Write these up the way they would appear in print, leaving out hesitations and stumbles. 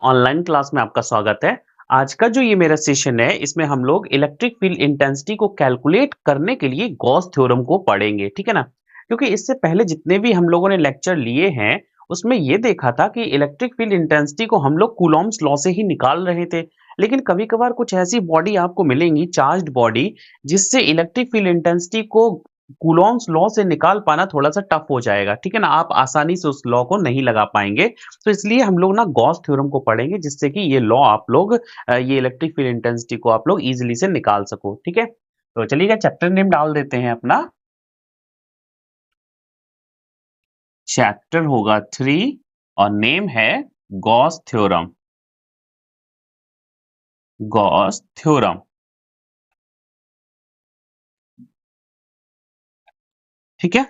Online class में आपका स्वागत है। आज का जो ये मेरा सेशन है, इसमें हम लोग इलेक्ट्रिक फील्ड इंटेंसिटी को कैलकुलेट करने के लिए गॉस थ्योरम को पढ़ेंगे, ठीक है ना? क्योंकि इससे पहले जितने भी हम लोगों ने लेक्चर लिए हैं, उसमें ये देखा था कि इलेक्ट्रिक फील्ड इंटेंसिटी को हम लोग कूलॉम्स लॉ से ही निकाल रहे थे। लेकिन कभी-कभार कुछ ऐसी बॉडी आपको मिलेंगी, चार्ज्ड बॉडी, जिससे इलेक्ट्रिक फील्ड इंटेंसिटी को कूलॉम्स लॉ से निकाल पाना थोड़ा-सा टफ हो जाएगा, ठीक है ना? आप आसानी से उस लॉ को नहीं लगा पाएँगे। तो इसलिए हम लोग ना गॉस थ्योरम को पढ़ेंगे जिससे कि ये लॉ आप लोग ये इलेक्ट्रिक फील्ड इंटेंसिटी को आप लोग इजीली से निकाल सको, ठीक है? तो चलिएगा चैप्टर नेम डाल देते हैं अपना। चैप्टर होगा 3 और नेम है गॉस थ्योरम। गॉस थ्योरम, ठीक है?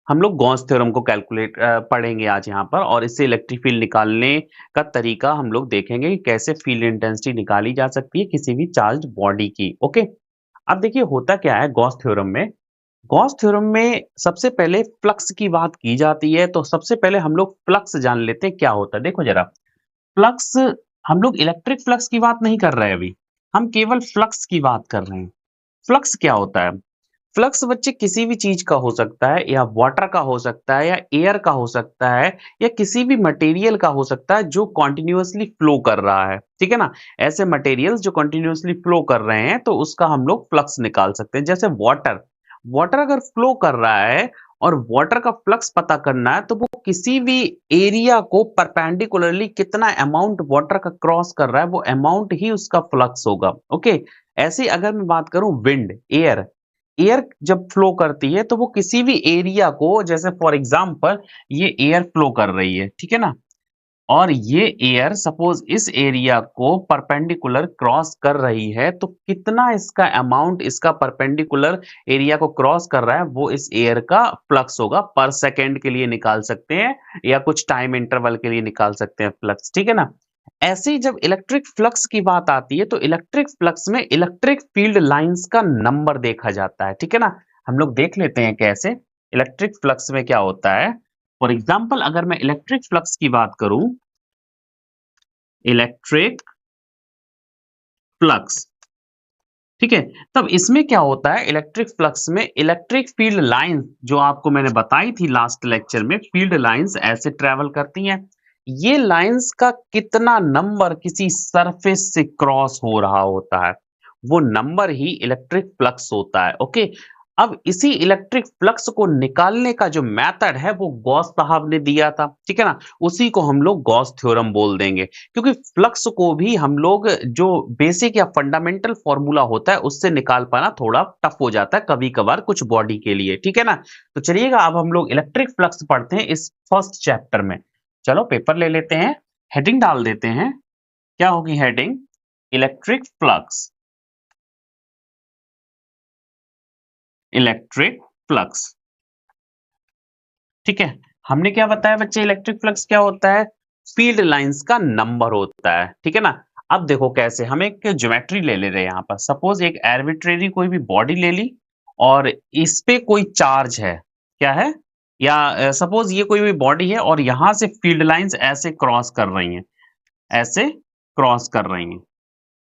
हम लोग गॉस थ्योरम को कैलकुलेट पढ़ेंगे आज यहाँ पर और इससे इलेक्ट्रिक फील्ड निकालने का तरीका हम लोग देखेंगे कि कैसे फील्ड इंटेंसिटी निकाली जा सकती है किसी भी चार्ज्ड बॉडी की। ओके, अब देखिए होता क्या है गॉस थ्योरम में। गॉस थ्योरम में सबसे पहले फ्लक्स की बात की जाती है, तो सबसे पहले हम लोग फ्लक्स जान लेते हैं क्या होता है। देखो जरा, फ्लक्स, हम लोग इलेक्ट्रिक फ्लक्स की बात नहीं कर रहे हैं अभी, हम केवल फ्लक्स की बात कर रहे हैं। फ्लक्स क्या होता है? फ्लक्स बच्चे किसी भी चीज का हो सकता है, या वाटर का हो सकता है, या एयर का हो सकता है, या किसी भी मटेरियल का हो सकता है जो कॉन्टिन्यूअसली फ्लो कर रहा है, ठीक है ना? ऐसे मटेरियल्स जो कॉन्टिन्यूअसली फ्लो कर रहे हैं तो उसका हम लोग फ्लक्स निकाल सकते हैं। जैसे वाटर, वाटर अगर फ्लो कर रहा है और वाटर का फ्लक्स पता करना है तो वो किसी भी एरिया को परपेंडिकुलरली कितना अमाउंट वाटर का क्रॉस कर रहा है वो अमाउंट ही उसका फ्लक्स होगा। ओके, ऐसे अगर मैं बात करूं विंड, एयर, एयर जब फ्लो करती है तो वो किसी भी एरिया को, जैसे फॉर एग्जांपल ये एयर फ्लो कर रही है, ठीक है ना? और ये एयर सपोज इस एरिया को परपेंडिकुलर क्रॉस कर रही है तो कितना इसका अमाउंट इसका परपेंडिकुलर एरिया को क्रॉस कर रहा है वो इस एयर का फ्लक्स होगा। पर सेकंड के लिए निकाल सकते हैं या कुछ टाइम इंटरवल के लिए निकाल सकते हैं फ्लक्स, ठीक है ना? ऐसे ही जब इलेक्ट्रिक फ्लक्स की बात आती है तो इलेक्ट्रिक फ्लक्स में इलेक्ट्रिक फील्ड लाइंस का नंबर देखा जाता है, ठीक है ना? हम लोग देख लेते हैं कैसे इलेक्ट्रिक फ्लक्स में क्या होता है। फॉर एग्जाम्पल अगर मैं इलेक्ट्रिक फ्लक्स की बात करूं, इलेक्ट्रिक फ्लक्स, ठीक है? तब इसमें क्या होता है, इलेक्ट्रिक फ्लक्स में इलेक्ट्रिक फील्ड लाइंस जो आपको मैंने बताई थी लास्ट लेक्चर में, फील्ड लाइंस ऐसे ट्रेवल करती हैं। ये लाइंस का कितना नंबर किसी सरफेस से क्रॉस हो रहा होता है, वो नंबर ही इलेक्ट्रिक फ्लक्स होता है। ओके, अब इसी इलेक्ट्रिक फ्लक्स को निकालने का जो मेथड है वो गॉस साहब ने दिया था, ठीक है ना? उसी को हम लोग गॉस थ्योरम बोल देंगे, क्योंकि फ्लक्स को भी हम लोग जो बेसिक या फंडामेंटल फॉर्मूला होता है उससे निकाल पाना थोड़ा टफ हो जाता है कभी कभार कुछ बॉडी के लिए, ठीक है ना? तो चलिएगा अब हम लोग इलेक्ट्रिक फ्लक्स पढ़ते हैं इस फर्स्ट चैप्टर में। चलो पेपर ले लेते हैं, हेडिंग डाल देते हैं। क्या होगी heading? Electric flux. Electric flux, ठीक है? हमने क्या बताया बच्चे, इलेक्ट्रिक फ्लक्स क्या होता है? फील्ड लाइंस का नंबर होता है, ठीक है ना? अब देखो कैसे, हम एक ज्योमेट्री ले ले रहे हैं यहाँ पर। सपोज एक आर्बिट्रेरी कोई भी बॉडी ले ली और इस पे कोई चार्ज है, क्या है? या सपोज ये कोई भी बॉडी है और यहाँ से फील्ड लाइंस ऐसे क्रॉस कर रही हैं, ऐसे क्रॉस कर रही हैं,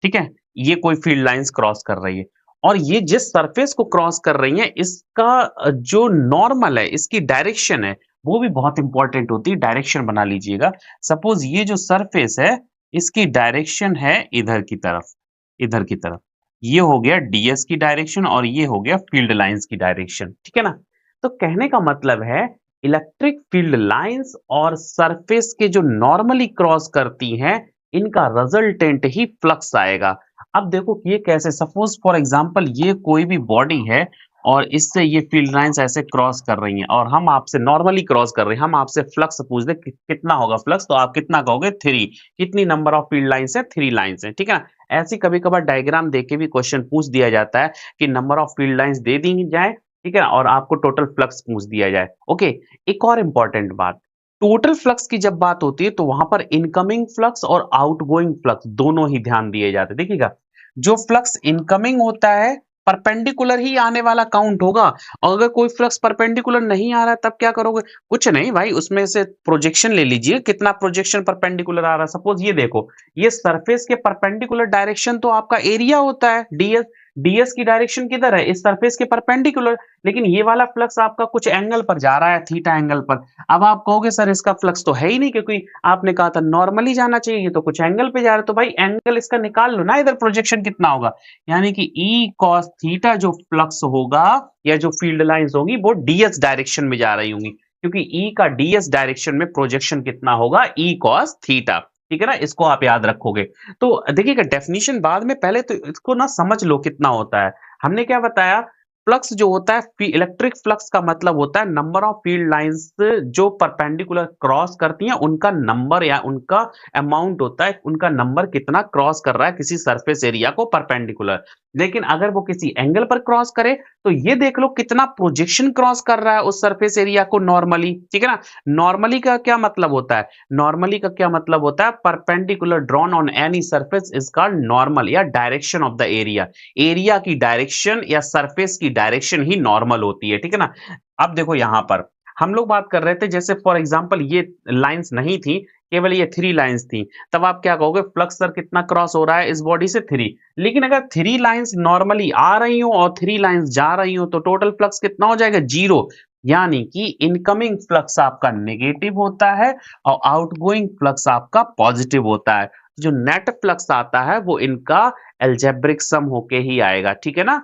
ठीक है? ये कोई फील्ड लाइंस क्रॉस कर रही है और ये जिस सरफेस को क्रॉस कर रही है इसका जो नॉर्मल है, इसकी डायरेक्शन है, वो भी बहुत इंपॉर्टेंट होती है। डायरेक्शन बना लीजिएगा। सपोज ये जो सरफेस है इसकी डायरेक्शन है इधर की तरफ, इधर की तरफ। ये हो गया डीएस की डायरेक्शन और ये हो गया फील्ड लाइंस की डायरेक्शन, ठीक है ना? तो कहने का मतलब है इलेक्ट्रिक फील्ड लाइंस और सरफेस के जो नॉर्मली क्रॉस करती हैं इनका रिजल्टेंट ही फ्लक्स आएगा। अब देखो कि ये कैसे, सपोज फॉर एग्जांपल ये कोई भी बॉडी है और इससे ये फील्ड लाइंस ऐसे क्रॉस कर रही हैं और हम आपसे नॉर्मली क्रॉस कर रहे हैं, हम आपसे फ्लक्स पूछ दे कितना होगा फ्लक्स, तो आप कितना कहोगे? 3। कितनी नंबर ऑफ फील्ड लाइंस है? 3 लाइंस है, ठीक है ना? ऐसी कभी कभार डायग्राम देके भी क्वेश्चन पूछ दिया जाता है कि नंबर ऑफ फील्ड लाइंस दे दी जाए, ठीक है ना, और आपको टोटल फ्लक्स पूछ दिया जाए। ओके, एक और इंपॉर्टेंट बात, टोटल फ्लक्स की जब बात होती है तो वहां पर इनकमिंग फ्लक्स और आउटगोइंग फ्लक्स दोनों ही ध्यान दिए जाते हैं। देखिएगा, जो फ्लक्स इनकमिंग होता है परपेंडिकुलर ही आने वाला काउंट होगा। और अगर कोई फ्लक्स परपेंडिकुलर नहीं आ रहा है तब क्या करोगे? कुछ नहीं भाई, उसमें से प्रोजेक्शन ले लीजिए, कितना प्रोजेक्शन परपेंडिकुलर आ रहा है। सपोज ये देखो, ये सरफेस के परपेंडिकुलर डायरेक्शन तो आपका एरिया होता है डीएस। डीएस की डायरेक्शन किधर है? इस सरफेस के परपेंडिकुलर। लेकिन ये वाला फ्लक्स आपका कुछ एंगल पर जा रहा है, थीटा एंगल पर। अब आप कहोगे सर इसका फ्लक्स तो है ही नहीं, क्योंकि आपने कहा था नॉर्मली जाना चाहिए, ये तो कुछ एंगल पे जा रहा है। तो भाई एंगल इसका निकाल लो ना, इधर प्रोजेक्शन कितना होगा। यानी कि ई कॉस थीटा जो फ्लक्स होगा या जो फील्ड लाइंस होगी वो डीएस डायरेक्शन में जा रही होंगी, क्योंकि ई का डीएस डायरेक्शन में प्रोजेक्शन कितना होगा? ई कॉस थीटा। ठीक है ना, इसको आप याद रखोगे। तो देखिएगा डेफिनेशन बाद में, पहले तो इसको ना समझ लो कितना होता है। हमने क्या बताया? फ्लक्स जो होता है, इलेक्ट्रिक फ्लक्स का मतलब होता है नंबर ऑफ फील्ड लाइंस जो परपेंडिकुलर क्रॉस करती हैं उनका नंबर, या उनका अमाउंट होता है, उनका नंबर कितना क्रॉस कर रहा है किसी सरफेस एरिया को परपेंडिकुलर। लेकिन अगर वो किसी एंगल पर क्रॉस करे तो ये देख लो कितना प्रोजेक्शन क्रॉस कर रहा है उस सरफेस एरिया को नॉर्मली। ठीक है ना। नॉर्मली का क्या मतलब होता है? नॉर्मली का क्या मतलब होता है? Perpendicular drawn on any surface is called normal, या direction of the area. Area की डायरेक्शन या सरफेस की डायरेक्शन ही नॉर्मल होती है। ठीक है ना। अब देखो यहां पर हम लोग बात कर रहे थे, जैसे फॉर एग्जांपल ये लाइंस नहीं थी, केवल ये थ्री लाइंस थी, तब आप क्या कहोगे? फ्लक्स सर कितना क्रॉस हो रहा है इस बॉडी से? थ्री। लेकिन अगर थ्री लाइंस नॉर्मली आ रही हो और थ्री लाइंस जा रही हो तो टोटल फ्लक्स कितना हो जाएगा? जीरो। यानी कि इनकमिंग फ्लक्स आपका नेगेटिव होता है और आउटगोइंग फ्लक्स आपका पॉजिटिव होता है। जो नेट फ्लक्स आता है वो इनका एल्जेब्रिक सम होके ही आएगा। ठीक है ना,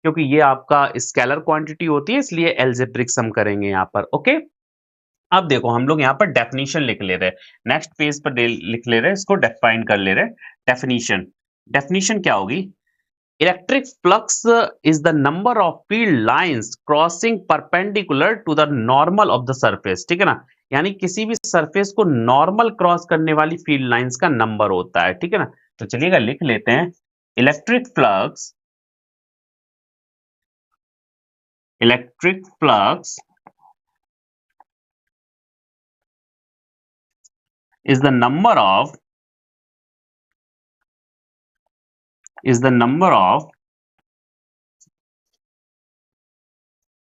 क्योंकि ये आपका स्केलर क्वांटिटी होती है, इसलिए एल्जेब्रिक सम करेंगे यहाँ पर। ओके। अब देखो हम लोग यहाँ पर डेफिनेशन लिख ले रहे हैं, नेक्स्ट पेज पर लिख ले रहे हैं, इसको डिफाइन कर ले रहे हैं। डेफिनेशन, डेफिनेशन क्या होगी? Electric flux is the number of field lines crossing perpendicular to the normal of the surface. ठीक है ना, यानी किसी भी सरफेस को नॉर्मल क्रॉस करने वाली फील्ड लाइंस का नंबर होता है। ठीक है ना। तो चलिएगा लिख लेते हैं, electric flux, electric flux is the number of, is the number of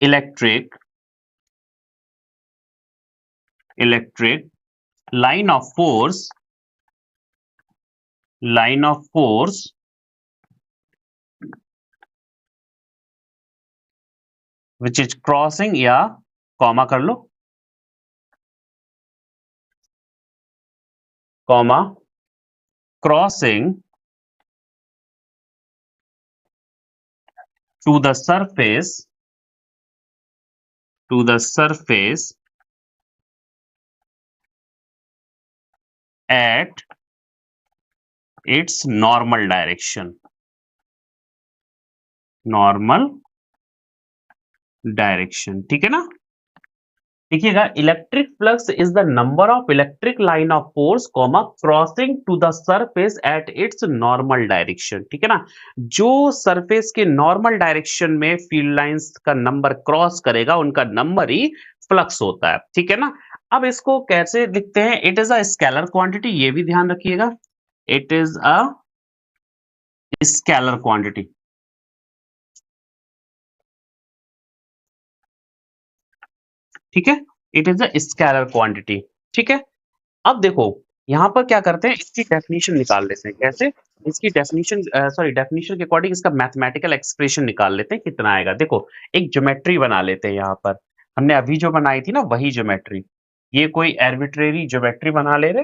electric, electric line of force, line of force which is crossing, या कॉमा कर लो, comma, crossing to the surface, to the surface at its normal direction, normal direction. ठीक है ना। देखिएगा, electric flux is the number of electric line of force comma crossing to the surface at its normal direction. ठीक है ना, जो surface के normal direction में फील्ड लाइंस का नंबर क्रॉस करेगा उनका नंबर ही फ्लक्स होता है। ठीक है ना। अब इसको कैसे लिखते हैं? It is a scalar quantity, ये भी ध्यान रखिएगा, it is a scalar quantity. ठीक है, it is a scalar quantity. ठीक है। अब देखो यहाँ पर क्या करते हैं, इसकी डेफिनेशन निकाल लेते हैं। कैसे? इसकी डेफिनेशन, सॉरी, डेफिनेशन के अकॉर्डिंग इसका मैथमेटिकल एक्सप्रेशन निकाल लेते हैं कितना आएगा। देखो एक ज्योमेट्री बना लेते हैं यहाँ पर, हमने अभी जो बनाई थी ना वही ज्योमेट्री। ये कोई आर्बिट्रेरी ज्योमेट्री बना ले रहे,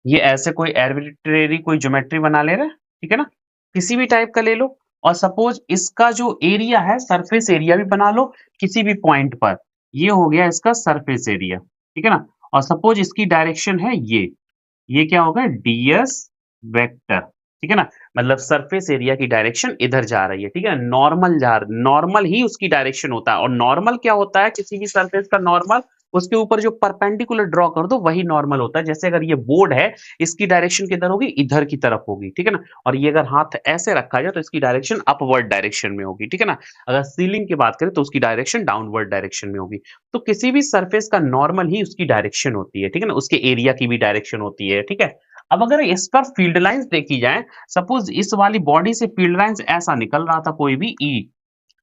ये ऐसे कोई आर्बिट्रेरी कोई ज्योमेट्री बना ले रहे। ठीक है ना, किसी भी टाइप का ले लो। और सपोज इसका जो एरिया है, सरफेस एरिया भी बना लो किसी भी पॉइंट पर, ये हो गया इसका सरफेस एरिया। ठीक है ना। और सपोज इसकी डायरेक्शन है ये क्या होगा? DS vector. ठीक है ना, मतलब सरफेस एरिया की डायरेक्शन इधर जा रही है। ठीक है, नॉर्मल ही उसकी डायरेक्शन होता है। और नॉर्मल क्या होता है? किसी भी सरफेस का नॉर्मल, उसके ऊपर जो परपेंडिकुलर ड्रॉ कर दो वही नॉर्मल होता है। जैसे अगर ये बोर्ड है, इसकी डायरेक्शन किधर होगी? इधर की तरफ होगी। ठीक है ना। और ये अगर हाथ ऐसे रखा जाए तो इसकी डायरेक्शन अपवर्ड डायरेक्शन में होगी। ठीक है ना। अगर सीलिंग की बात करें तो उसकी डायरेक्शन डाउनवर्ड डायरेक्शन में होगी। तो किसी भी सरफेस का नॉर्मल ही उसकी डायरेक्शन होती है। ठीक है ना, उसके एरिया की भी डायरेक्शन होती है। ठीक है। अब अगर इस पर फील्ड लाइंस देखी जाए, सपोज इस वाली बॉडी से फील्ड लाइंस ऐसा निकल रहा था कोई भी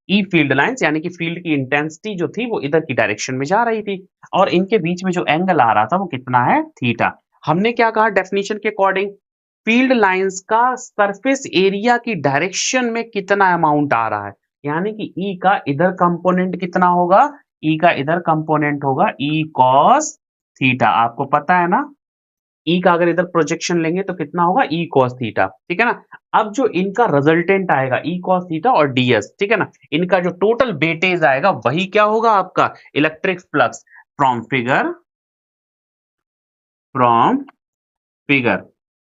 ई फील्ड लाइंस यानी कि फील्ड की इंटेंसिटी जो थी वो इधर की डायरेक्शन में जा रही थी और इनके बीच में जो एंगल आ रहा था वो कितना है थीटा। हमने क्या कहा डेफिनेशन के अकॉर्डिंग, फील्ड लाइंस का सरफेस एरिया की डायरेक्शन में कितना अमाउंट आ रहा है, यानी कि ई का इधर कंपोनेंट कितना होगा, ई का इधर कंपोनेंट होगा ई कॉस थीटा। आपको पता है ना ई का अगर इधर प्रोजेक्शन लेंगे तो कितना होगा ई कॉस थीटा, ठीक है ना। अब जो इनका रिजल्टेंट आएगा ई कॉस थीटा और डीएस, ठीक है ना, इनका जो टोटल वेटेज आएगा वही क्या होगा आपका electric flux from figure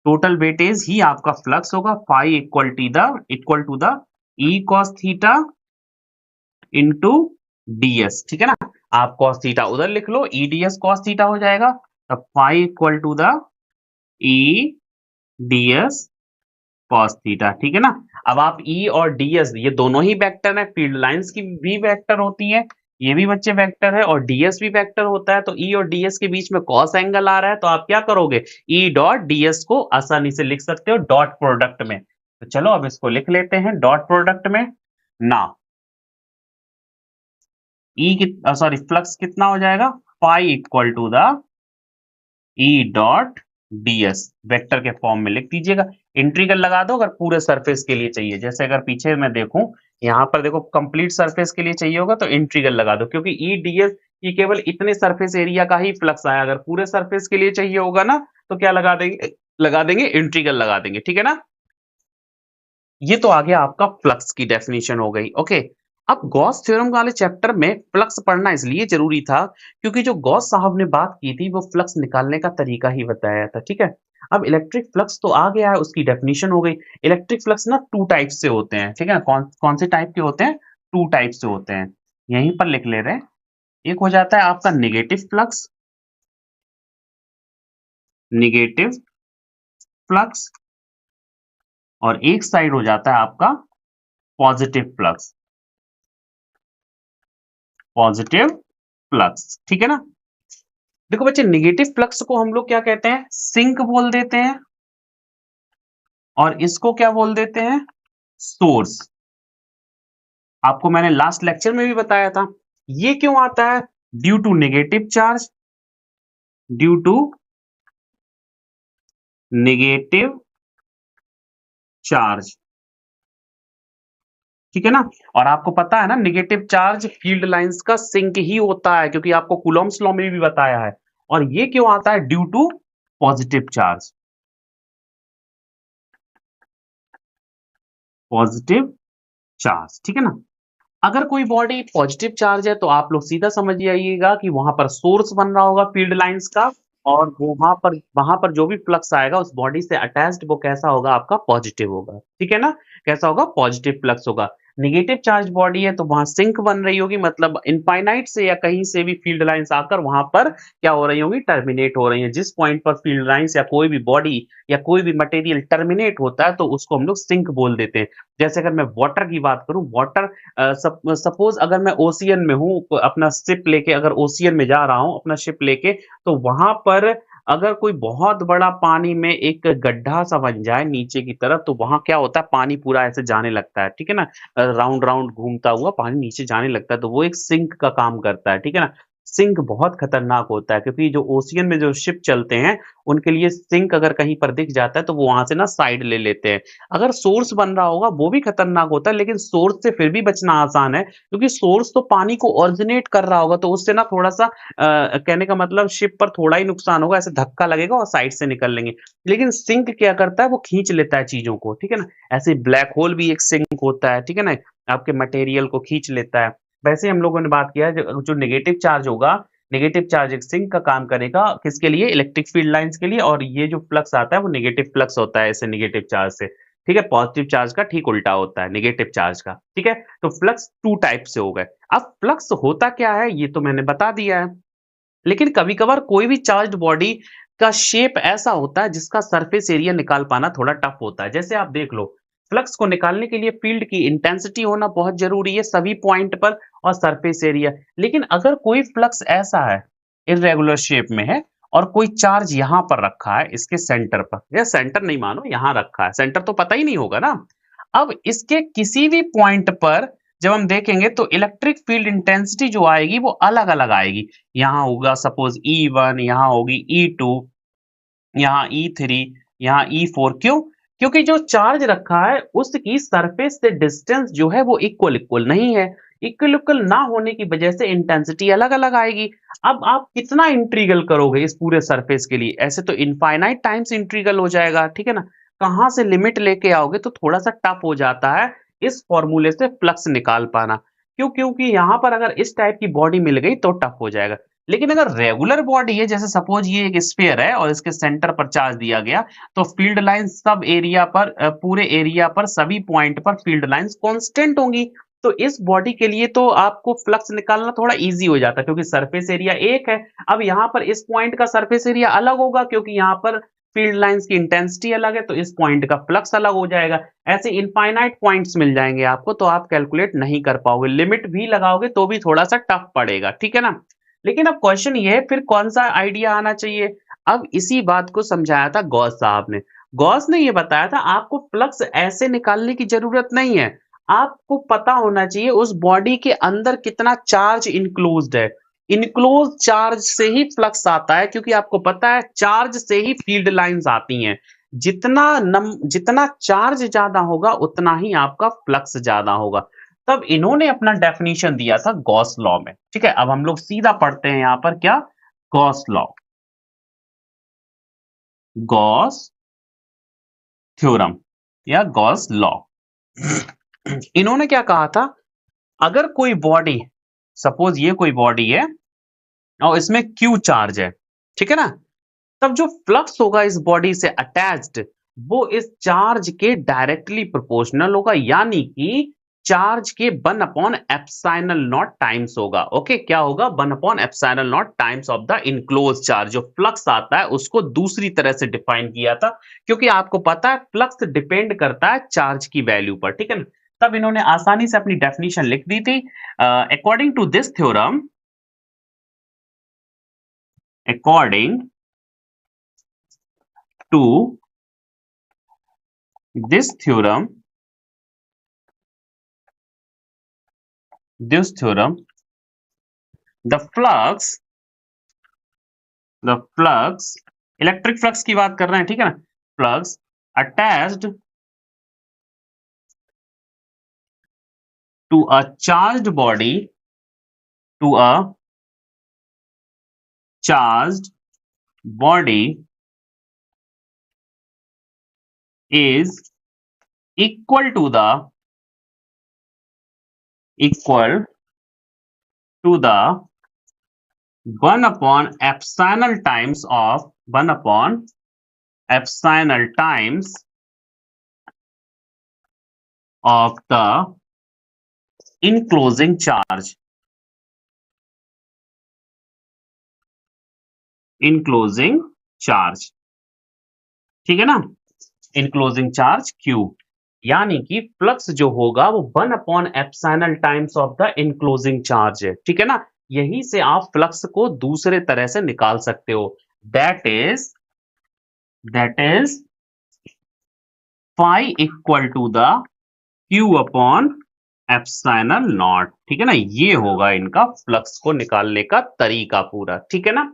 total weightage ही आपका फ्लक्स होगा phi equal to the E cos theta into D S, ठीक है ना। आप कॉस थीटा उधर लिख लो, ई डीएस कॉस थीटा हो जाएगा, तब phi equal to the E D S cos theta, ठीक है ना। अब आप ई और डीएस ये दोनों ही वेक्टर है, फील्ड लाइंस की भी वेक्टर होती है, ये भी बच्चे वेक्टर है, और डीएस भी वेक्टर होता है। तो ई और डीएस के बीच में कॉस एंगल आ रहा है, तो आप क्या करोगे, ई डॉट डीएस को आसानी से लिख सकते हो डॉट प्रोडक्ट में। तो चलो अब इसको लिख लेते हैं डॉट प्रोडक्ट में ना। सॉरी फ्लक्स कितना हो जाएगा, phi equal to the E dot DS vector के फॉर्म में लिख दीजिएगा। इंटीग्रल लगा दो अगर पूरे सरफेस के लिए चाहिए, जैसे अगर पीछे मैं देखूं यहाँ पर देखो कंप्लीट सरफेस के लिए चाहिए होगा तो इंटीग्रल लगा दो, क्योंकि ई डीएस ये केवल इतने सरफेस एरिया का ही फ्लक्स आया। अगर पूरे सरफेस के लिए चाहिए होगा ना तो क्या लगा देंगे इंटीग्रल लगा देंगे, ठीक है ना। ये तो आ गया आपका फ्लक्स की डेफिनेशन हो गई, ओके। अब गॉस थ्योरम वाले चैप्टर में फ्लक्स पढ़ना इसलिए जरूरी था क्योंकि जो गॉस साहब ने बात की थी वो फ्लक्स निकालने का तरीका ही बताया था, ठीक है। अब इलेक्ट्रिक फ्लक्स तो आ गया है, उसकी डेफिनेशन हो गई। इलेक्ट्रिक फ्लक्स ना टू टाइप से होते हैं, ठीक है। कौन कौन से टाइप के होते हैं, टू टाइप से होते हैं, यहीं पर लिख ले रहे हैं। एक हो जाता है आपका निगेटिव फ्लक्स और एक साइड हो जाता है आपका पॉजिटिव फ्लक्स, ठीक है ना। देखो बच्चे निगेटिव फ्लक्स को हम लोग क्या कहते हैं, सिंक बोल देते हैं, और इसको क्या बोल देते हैं, सोर्स। आपको मैंने लास्ट लेक्चर में भी बताया था। ये क्यों आता है, due to negative charge, due to negative charge, ठीक है ना। और आपको पता है ना नेगेटिव चार्ज फील्ड लाइंस का सिंक ही होता है, क्योंकि आपको कूलॉम्स लॉ में भी बताया है। और ये क्यों आता है, due to positive charge, positive charge, ठीक है ना। अगर कोई बॉडी पॉजिटिव चार्ज है तो आप लोग सीधा समझ जाइएगा कि वहां पर सोर्स बन रहा होगा फील्ड लाइंस का, और वहां पर जो भी फ्लक्स आएगा उस बॉडी से अटैच्ड वो कैसा होगा, आपका पॉजिटिव होगा, ठीक है ना। कैसा होगा, पॉजिटिव फ्लक्स होगा। नेगेटिव चार्ज बॉडी है तो वहां सिंक बन रही होगी, मतलब इनफाइनाइट से या कहीं से भी फील्ड लाइंस आकर वहां पर क्या हो रही होगी, टर्मिनेट हो रही है। जिस पॉइंट पर फील्ड लाइंस या कोई भी बॉडी या कोई भी मटेरियल टर्मिनेट होता है तो उसको हम लोग सिंक बोल देते हैं। जैसे अगर मैं वाटर की बात करूं, वाटर सपोज अगर मैं ओशियन में हूँ, अपना शिप लेके अगर ओशियन में जा रहा हूँ अपना शिप लेके, तो वहां पर अगर कोई बहुत बड़ा पानी में एक गड्ढा सा बन जाए नीचे की तरफ, तो वहां क्या होता है, पानी पूरा ऐसे जाने लगता है, ठीक है ना। राउंड राउंड घूमता हुआ पानी नीचे जाने लगता है, तो वो एक सिंक का काम करता है, ठीक है ना। सिंक बहुत खतरनाक होता है, क्योंकि जो ओशियन में जो शिप चलते हैं उनके लिए सिंक अगर कहीं पर दिख जाता है तो वो वहां से ना साइड ले लेते हैं। अगर सोर्स बन रहा होगा वो भी खतरनाक होता है, लेकिन सोर्स से फिर भी बचना आसान है, क्योंकि सोर्स तो पानी को ऑरिजिनेट कर रहा होगा, तो उससे ना थोड़ा सा कहने का मतलब शिप पर थोड़ा ही नुकसान होगा, ऐसे धक्का लगेगा और साइड से निकल लेंगे। लेकिन सिंक क्या करता है, वो खींच लेता है चीजों को, ठीक है ना। ऐसे ब्लैक होल भी एक सिंक होता है, ठीक है ना, आपके मटेरियल को खींच लेता है। वैसे हम लोगों ने बात किया है जो नेगेटिव चार्ज होगा, नेगेटिव चार्ज एक सिंक का काम करेगा, किसके लिए, इलेक्ट्रिक फील्ड लाइंस के लिए। और ये जो फ्लक्स आता है वो नेगेटिव फ्लक्स होता है ऐसे नेगेटिव चार्ज से, ठीक है। पॉजिटिव चार्ज का ठीक उल्टा होता है नेगेटिव चार्ज का, ठीक है। तो फ्लक्स टू टाइप से हो गए। अब फ्लक्स होता क्या है ये तो मैंने बता दिया है, लेकिन कभी कभार कोई भी चार्ज बॉडी का शेप ऐसा होता है जिसका सरफेस एरिया निकाल पाना थोड़ा टफ होता है। जैसे आप देख लो, फ्लक्स को निकालने के लिए फील्ड की इंटेंसिटी होना बहुत जरूरी है सभी पॉइंट पर, और सरफेस एरिया। लेकिन अगर कोई फ्लक्स ऐसा है, इरेगुलर शेप में है, और कोई चार्ज यहाँ पर रखा है इसके सेंटर पर, या सेंटर नहीं मानो यहाँ रखा है, सेंटर तो पता ही नहीं होगा ना। अब इसके किसी भी पॉइंट पर जब हम देखेंगे तो इलेक्ट्रिक फील्ड इंटेंसिटी जो आएगी वो अलग-अलग आएगी। यहाँ होगा सपोज E1, यहाँ होगी E2, यहाँ E3, यहाँ E4, क्यों? क्योंकि जो चार्ज रखा है उसकी सरफेस से डिस्टेंस जो है वो इक्वल इक्वल नहीं है। इक्वल इक्वल ना होने की वजह से इंटेंसिटी अलग-अलग आएगी। अब आप कितना इंटीग्रल करोगे इस पूरे सरफेस के लिए? ऐसे तो इनफाइनाइट टाइम्स इंटीग्रल हो जाएगा, ठीक है ना? कहाँ से लिमिट लेके आओगे तो थोड़ा-सा टफ हो जाता है इस फॉर्मूले से फ्लक्स निकाल पाना। क्यों? क्योंकि यहाँ पर अगर इस टाइप की बॉडी मिल गई तो टफ हो जाएगा। लेकिन अगर रेगुलर बॉडी है, जैसे सपोज ये एक स्फीयर है और इसके सेंटर पर चार्ज दिया गया, तो फील्ड लाइंस सब एरिया पर पूरे एरिया पर सभी पॉइंट पर फील्ड लाइंस कांस्टेंट होंगी। तो इस बॉडी के लिए तो आपको फ्लक्स निकालना थोड़ा इजी हो जाता है क्योंकि सरफेस एरिया एक है। अब यहाँ पर इस पॉइंट का सरफेस एरिया अलग होगा क्योंकि यहाँ पर फील्ड लाइंस की इंटेंसिटी अलग है, तो इस पॉइंट का फ्लक्स अलग हो जाएगा। ऐसे इनफाइनाइट पॉइंट्स मिल जाएंगे आपको, तो आप कैलकुलेट नहीं कर पाओगे। लिमिट भी लगाओगे तो भी थोड़ा सा टफ पड़ेगा, ठीक है ना? लेकिन अब क्वेश्चन ये है फिर कौन सा आइडिया आना चाहिए? अब इसी बात को समझाया था गॉस साहब ने। गॉस ने ये बताया था आपको फ्लक्स ऐसे निकालने की जरूरत नहीं है। आपको पता होना चाहिए उस बॉडी के अंदर कितना चार्ज इनक्लोज्ड है। इनक्लोज चार्ज से ही फ्लक्स आता है क्योंकि आपको पता है चार्ज से ही फील्ड लाइंस आती हैं। जितना चार्ज ज्यादा होगा उतना ही आपका फ्लक्स ज्यादा होगा। तब इन्होंने अपना डेफिनेशन दिया था गॉस लॉ में, ठीक है। अब हम लोग सीधा पढ़ते हैं यहां पर क्या, गॉस लॉ, गॉस थ्योरम या गॉस लॉ। इन्होंने क्या कहा था, अगर कोई बॉडी, सपोज ये कोई बॉडी है और इसमें क्यू चार्ज है, ठीक है ना, तब जो फ्लक्स होगा इस बॉडी से अटैच्ड वो इस चार्ज के डायरेक्टली प्रोपोर्शनल होगा, यानी कि चार्ज के 1/एप्सिलॉन नॉट टाइम्स होगा। ओके, क्या होगा? 1/एप्सिलॉन naught times of the enclose charge. जो फ्लक्स आता है उसको दूसरी तरह से डिफाइन किया था क्योंकि आपको पता है फ्लक्स डिपेंड करता है चार्ज की वैल्यू पर, ठीक है ना। तब इन्होंने आसानी से अपनी डेफिनेशन लिख दी थी। According to this theorem, according to this theorem, the flux, electric flux की बात कर रहे हैं, ठीक है ना, flux attached to a charged body, to a charged body is equal to the equal to the 1/epsilon times of 1/epsilon times of the enclosing charge, enclosing charge, ठीक है ना, enclosing charge Q, यानी कि flux जो होगा वो 1/एप्सिलॉन times of the enclosing charge है, ठीक है ना। यहीं से आप फ्लक्स को दूसरे तरह से निकाल सकते हो। That is phi equal to the Q upon epsilon naught, ठीक है ना। ये होगा इनका फ्लक्स को निकालने का तरीका पूरा, ठीक है ना।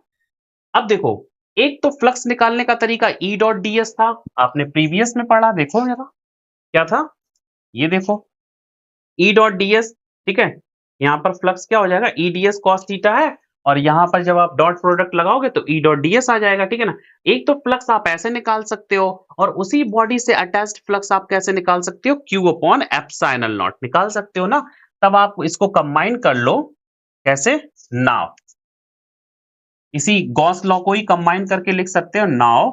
अब देखो, एक तो फ्लक्स निकालने का तरीका ई डॉट डी एस था, आपने प्रीवियस में पढ़ा, देखो जरा क्या था, ये देखो ई डॉट डी एस, ठीक है। यहाँ पर फ्लक्स क्या हो जाएगा, E D S cos theta है, और यहाँ पर जब आप डॉट प्रोडक्ट लगाओगे तो ई डॉट डी एस आ जाएगा, ठीक है ना। एक तो फ्लक्स आप ऐसे निकाल सकते हो, और उसी बॉडी से अटैच्ड फ्लक्स आप कैसे निकाल सकते हो, क्यू अपॉन एप्सिलॉन नॉट निकाल सकते हो ना। तब आप इसको कंबाइन कर लो, कैसे, नाउ इसी गॉस लॉ को ही कंबाइन करके लिख सकते हो। Now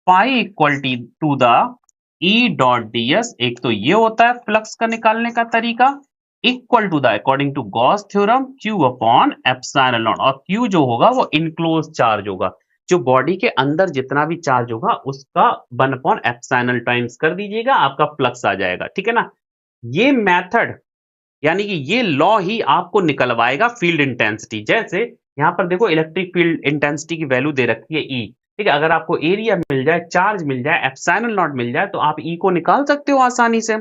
pi equal to the E dot D S, एक तो ये होता है फ्लक्स का निकालने का तरीका, equal to the according to Gauss theorem Q upon epsilon naught, और क्यू जो होगा वो इनक्लोज चार्ज होगा, जो बॉडी के अंदर जितना भी चार्ज होगा उसका 1/एप्सिलॉन टाइम्स कर दीजिएगा, आपका फ्लक्स आ जाएगा, ठीक है ना। ये मेथड यानी कि ये लॉ ही आपको निकलवाएगा फील्ड इंटेंसिटी। जैसे यहाँ पर देखो इलेक्ट्रिक फील्ड इंटेंसिटी की वैल्यू दे रखी है ई, ठीक है। अगर आपको एरिया मिल जाए, चार्ज मिल जाए, एप्सिलॉन नॉट मिल जाए, तो आप ई को निकाल सकते हो आसानी से।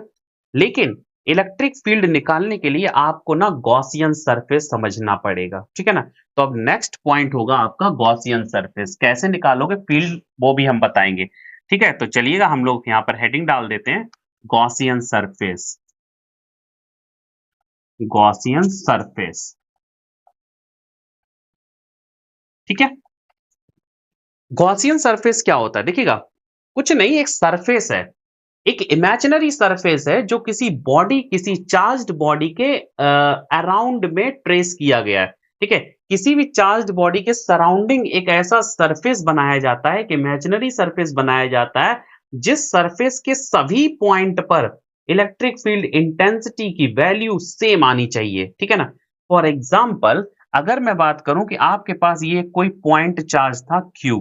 लेकिन इलेक्ट्रिक फील्ड निकालने के लिए आपको ना गॉसियन सरफेस समझना पड़ेगा, ठीक है ना। तो अब नेक्स्ट पॉइंट होगा आपका गॉसियन सरफेस, कैसे निकालोगे फील्ड वो भी हम बताएंगे, ठीक है। तो चलिएगा हम लोग यहाँ पर हेडिंग डाल देते हैं, गॉसियन सरफेस, गॉसियन सरफेस, ठीक है। गॉसियन सरफेस क्या होता है देखिएगा, कुछ नहीं, एक सरफेस है, एक इमेजिनरी सरफेस है जो किसी बॉडी, किसी चार्ज्ड बॉडी के अराउंड में ट्रेस किया गया है, ठीक है। किसी भी चार्ज्ड बॉडी के सराउंडिंग एक ऐसा सरफेस बनाया जाता है, एक इमेजिनरी सरफेस बनाया जाता है, जिस सरफेस के सभी पॉइंट पर इलेक्ट्रिक फील्ड इंटेंसिटी की वैल्यू सेम आनी चाहिए, ठीक है ना। फॉर एग्जाम्पल, अगर मैं बात करूं कि आपके पास ये कोई पॉइंट चार्ज था Q,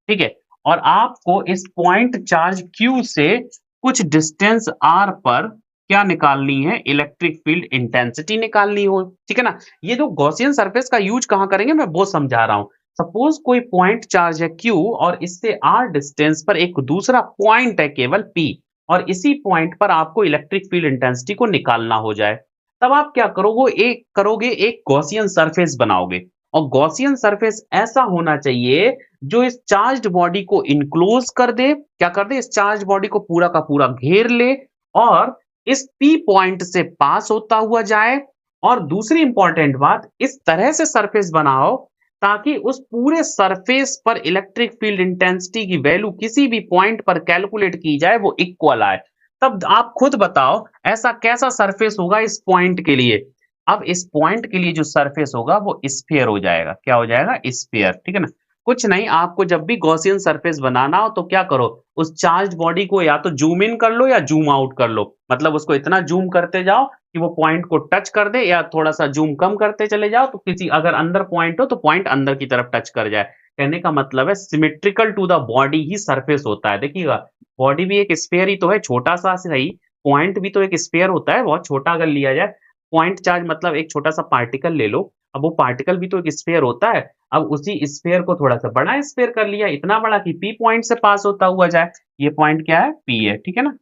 ठीक है, और आपको इस पॉइंट चार्ज Q से कुछ डिस्टेंस r पर क्या निकालनी है, इलेक्ट्रिक फील्ड इंटेंसिटी निकालनी हो, ठीक है ना। ये जो गॉसियन सरफेस का यूज कहां करेंगे मैं वो समझा रहा हूं। सपोज कोई पॉइंट चार्ज है Q और इससे r डिस्टेंस पर एक दूसरा पॉइंट है केवल P, और इसी पॉइंट पर आपको इलेक्ट्रिक फील्ड इंटेंसिटी को निकालना हो जाए, तब आप क्या करोगे, एक गॉसियन सरफेस बनाओगे। और गॉसियन सरफेस ऐसा होना चाहिए जो इस चार्ज्ड बॉडी को इनक्लोज कर दे, क्या कर दे, इस चार्ज बॉडी को पूरा का पूरा घेर ले, और इस पी पॉइंट से पास होता हुआ जाए। और दूसरी इंपॉर्टेंट बात, इस तरह से सरफेस बनाओ ताकि उस पूरे सरफेस पर इलेक्ट्रिक फील्ड इंटेंसिटी की वैल्यू किसी भी पॉइंट पर कैलकुलेट की जाए वो इक्वल आए। तब आप खुद बताओ ऐसा कैसा सरफेस होगा इस पॉइंट के लिए। अब इस पॉइंट के लिए जो सरफेस होगा वो स्फीयर हो जाएगा, क्या हो जाएगा, स्फीयर, ठीक है ना। कुछ नहीं, आपको जब भी गॉसियन सरफेस बनाना हो तो क्या करो, उस चार्ज बॉडी को या तो जूम इन कर लो या जूम आउट कर लो, मतलब उसको इतना जूम करते जाओ कि वो पॉइंट को टच कर दे, या थोड़ा सा जूम कम करते चले जाओ तो किसी अगर अंदर पॉइंट हो तो पॉइंट अंदर की तरफ टच कर जाए। कहने का मतलब है सिमेट्रिकल टू द बॉडी ही सरफेस होता है। देखिएगा, बॉडी भी एक स्फीयर ही तो है, छोटा सा सही, पॉइंट भी तो एक स्फीयर होता है, बहुत छोटा अगर लिया जाए। पॉइंट चार्ज मतलब एक छोटा सा पार्टिकल ले लो, अब वो पार्टिकल भी तो एक स्फीयर होता है। अब उसी स्फीयर को थोड़ा सा बड़ा स्फीयर कर लिया, इतना बड़ा कि पी पॉइंट से पास होता हुआ जाए, ये पॉइंट क्या है, पी है, ठीक है ना।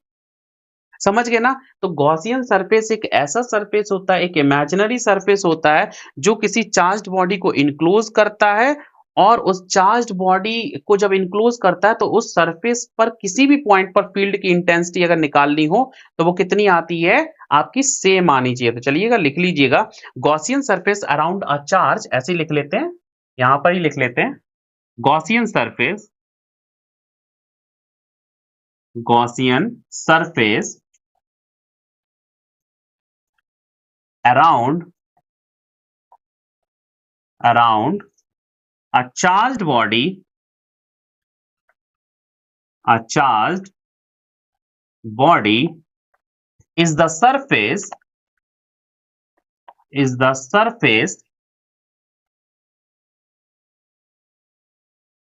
समझ गए ना। तो गॉसियन सरफेस एक ऐसा सरफेस होता है, एक इमेजिनरी सरफेस होता है जो किसी चार्ज्ड बॉडी को इनक्लोज करता है, और उस चार्ज्ड बॉडी को जब इनक्लोज करता है तो उस सरफेस पर किसी भी पॉइंट पर फील्ड की इंटेंसिटी अगर निकालनी हो तो वो कितनी आती है, आपकी सेम आनी चाहिए। तो चलिएगा लिख लीजिएगा, Gaussian surface around a charge, ऐसे ही लिख लेते हैं, यहां पर ही लिख लेते हैं, Gaussian surface, Gaussian surface around around a charged body, a charged body is the surface, is the surface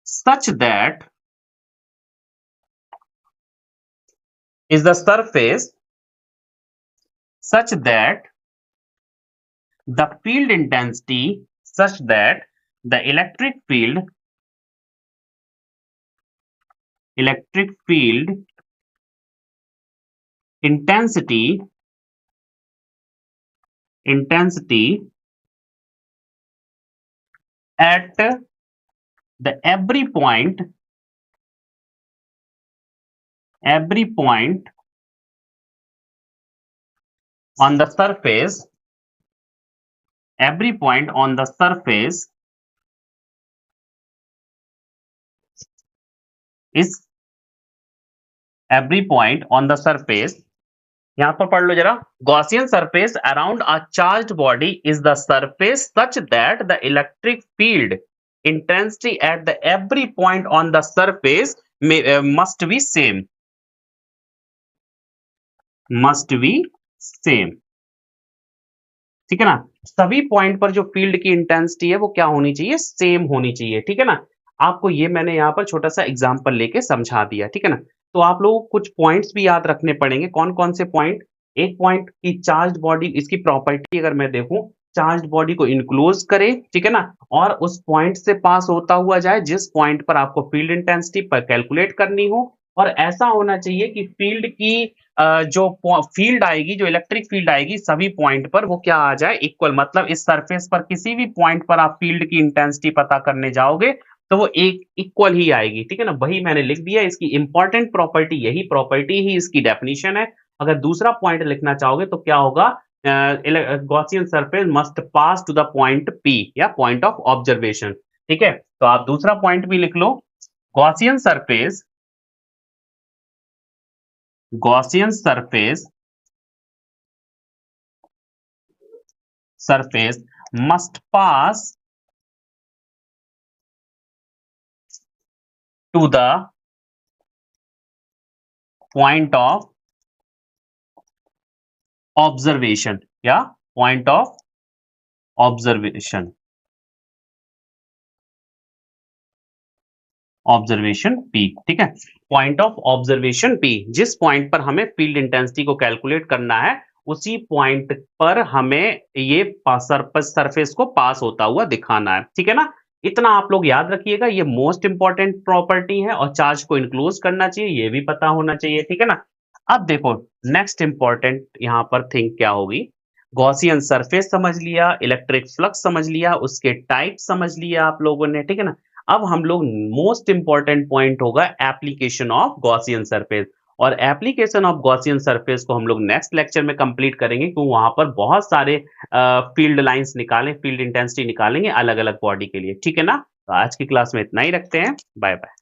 such that, is the surface such that the field intensity, such that the electric field intensity at the every point on the surface, every point on the surface is, every point on the surface, यहां पर पढ़ लो जरा, Gaussian surface around a charged body is the surface such that the electric field intensity at the every point on the surface must be same, must be same, ठीक है ना। सभी point पर जो फील्ड की इंटेंसिटी है वो क्या होनी चाहिए, सेम होनी चाहिए, ठीक है ना। आपको ये मैंने यहाँ पर छोटा सा एग्जांपल लेके समझा दिया, ठीक है ना। तो आप लोगों को कुछ पॉइंट्स भी याद रखने पड़ेंगे, कौन कौन से पॉइंट, एक पॉइंट की चार्ज बॉडी, इसकी प्रॉपर्टी अगर मैं देखूं चार्ज्ड बॉडी को इनक्लोज करे, ठीक है ना, और उस पॉइंट से पास होता हुआ जाए जिस पॉइंट पर आपको फील्ड इंटेंसिटी पर कैलकुलेट करनी हो। और ऐसा होना चाहिए कि फील्ड की जो फील्ड आएगी, जो इलेक्ट्रिक फील्ड आएगी सभी पॉइंट पर, वो क्या आ जाए, इक्वल। मतलब इस सरफेस पर किसी भी पॉइंट पर आप फील्ड की इंटेंसिटी पता करने जाओगे तो वो एक इक्वल ही आएगी, ठीक है ना। वही मैंने लिख दिया, इसकी इंपॉर्टेंट प्रॉपर्टी, यही प्रॉपर्टी ही इसकी डेफिनेशन है। अगर दूसरा पॉइंट लिखना चाहोगे तो क्या होगा, Gaussian surface must pass to the point P या पॉइंट ऑफ ऑब्जर्वेशन, ठीक है। तो आप दूसरा पॉइंट भी लिख लो, Gaussian surface, Gaussian surface, surface must pass to the point of observation या point of observation, observation P, ठीक है। पॉइंट ऑफ ऑब्जर्वेशन पी, जिस पॉइंट पर हमें फील्ड इंटेंसिटी को कैलकुलेट करना है उसी पॉइंट पर हमें ये सरफेस को पास होता हुआ दिखाना है, ठीक है ना। इतना आप लोग याद रखिएगा, ये मोस्ट इंपॉर्टेंट प्रॉपर्टी है, और चार्ज को इनक्लोज करना चाहिए, ये भी पता होना चाहिए, ठीक है ना। अब देखो, नेक्स्ट इंपॉर्टेंट यहाँ पर थिंग क्या होगी, गॉसियन सरफेस समझ लिया, इलेक्ट्रिक फ्लक्स समझ लिया, उसके टाइप समझ लिया आप लोगों ने, ठीक है ना। अब हम लोग मोस्ट इंपॉर्टेंट पॉइंट होगा एप्लीकेशन ऑफ गॉसियन सरफेस, और एप्लीकेशन ऑफ गॉसियन सरफेस को हम लोग नेक्स्ट लेक्चर में कंप्लीट करेंगे, क्योंकि वहां पर बहुत सारे फील्ड लाइंस निकालें, फील्ड इंटेंसिटी निकालेंगे अलग अलग बॉडी के लिए, ठीक है ना। तो आज की क्लास में इतना ही रखते हैं, बाय बाय।